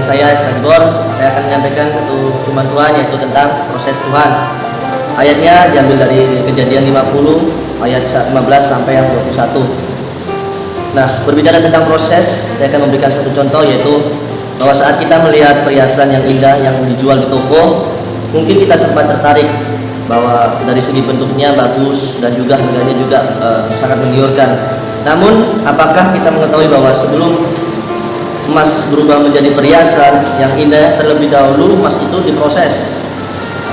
saya Isnadibor. Saya akan menyampaikan satu firman Tuhan, yaitu tentang proses Tuhan. Ayatnya diambil dari Kejadian 50 ayat 15 sampai yang 21. Nah, berbicara tentang proses, saya akan memberikan satu contoh, yaitu bahwa saat kita melihat perhiasan yang indah yang dijual di toko, mungkin kita sempat tertarik bahwa dari segi bentuknya bagus dan juga harganya juga sangat menggiurkan. Namun, apakah kita mengetahui bahwa sebelum emas berubah menjadi perhiasan yang indah, terlebih dahulu emas itu diproses.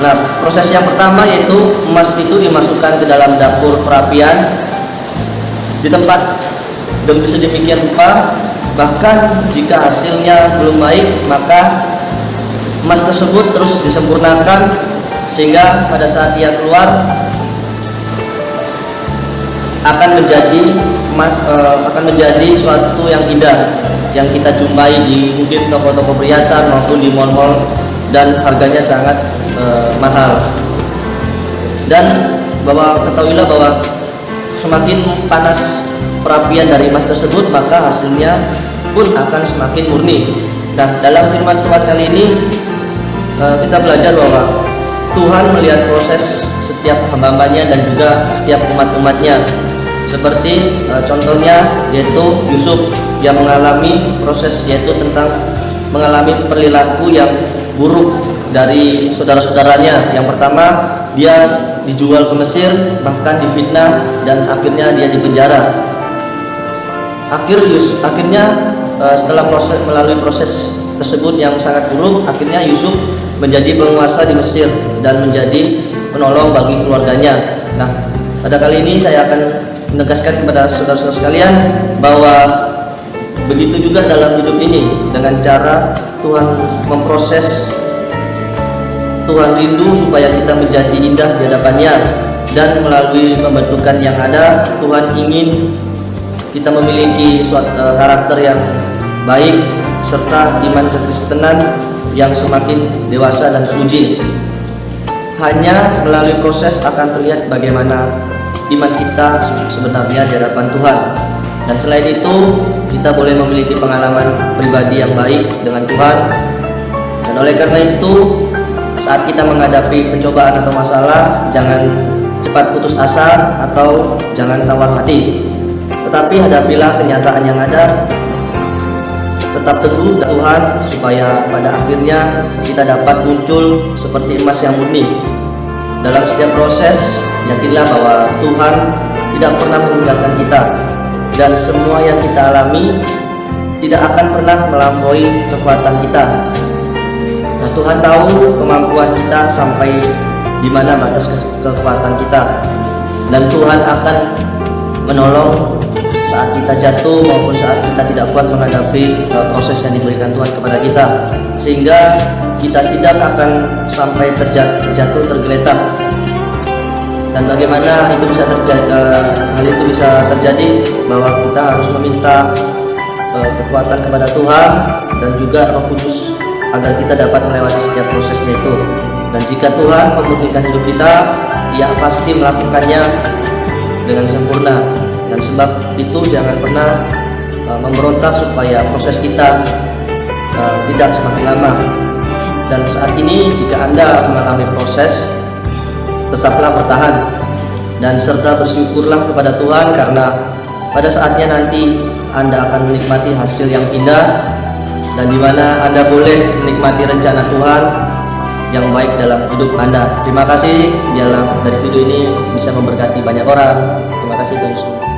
Nah, proses yang pertama yaitu emas itu dimasukkan ke dalam dapur perapian di tempat sedemikian rupa, bahkan jika hasilnya belum baik, maka emas tersebut terus disempurnakan sehingga pada saat ia keluar akan menjadi suatu yang indah yang kita jumpai di mungkin toko-toko perhiasan maupun di mall-mall, dan harganya sangat mahal. Dan ketahuilah bahwa semakin panas perapian dari emas tersebut, maka hasilnya pun akan semakin murni. Nah, dalam firman Tuhan kali ini kita belajar bahwa Tuhan melihat proses setiap hamba-hambanya dan juga setiap umat-umatnya. Seperti contohnya yaitu Yusuf yang mengalami proses, yaitu tentang mengalami perilaku yang buruk dari saudara-saudaranya. Yang pertama, dia dijual ke Mesir, bahkan difitnah, dan akhirnya dia dipenjara. Akhirnya setelah melalui proses tersebut yang sangat buruk, akhirnya Yusuf menjadi penguasa di Mesir dan menjadi penolong bagi keluarganya. Nah, pada kali ini saya akan menegaskan kepada saudara-saudara sekalian bahwa begitu juga dalam hidup ini, dengan cara Tuhan memproses, Tuhan rindu supaya kita menjadi indah di hadapannya, dan melalui pembentukan yang ada, Tuhan ingin kita memiliki suatu karakter yang baik serta iman kekristenan yang semakin dewasa dan teruji. Hanya melalui proses akan terlihat bagaimana iman kita sebenarnya di hadapan Tuhan. Dan selain itu, kita boleh memiliki pengalaman pribadi yang baik dengan Tuhan. Dan oleh karena itu, saat kita menghadapi pencobaan atau masalah, jangan cepat putus asa atau jangan tawar hati, tetapi hadapilah kenyataan yang ada. Tetap teguh Tuhan, supaya pada akhirnya kita dapat muncul seperti emas yang murni. Dalam setiap proses, yakinlah bahwa Tuhan tidak pernah meninggalkan kita, dan semua yang kita alami tidak akan pernah melampaui kekuatan kita. Nah, Tuhan tahu kemampuan kita sampai di mana batas kekuatan kita, dan Tuhan akan menolong saat kita jatuh maupun saat kita tidak kuat menghadapi proses yang diberikan Tuhan kepada kita, sehingga kita tidak akan sampai jatuh tergeletak. Dan bagaimana itu bisa terjadi? Hal itu bisa terjadi bahwa kita harus meminta kekuatan kepada Tuhan dan juga Roh Kudus agar kita dapat melewati setiap prosesnya itu. Dan jika Tuhan memurnikan hidup kita, Ia pasti melakukannya dengan sempurna. Dan sebab itu jangan pernah memberontak supaya proses kita tidak semakin lama. Dan saat ini jika Anda mengalami proses, tetaplah bertahan dan serta bersyukurlah kepada Tuhan, karena pada saatnya nanti Anda akan menikmati hasil yang indah, dan di mana Anda boleh menikmati rencana Tuhan yang baik dalam hidup Anda. Terima kasih, biarlah dari video ini bisa memberkati banyak orang. Terima kasih Tuhan Yesus.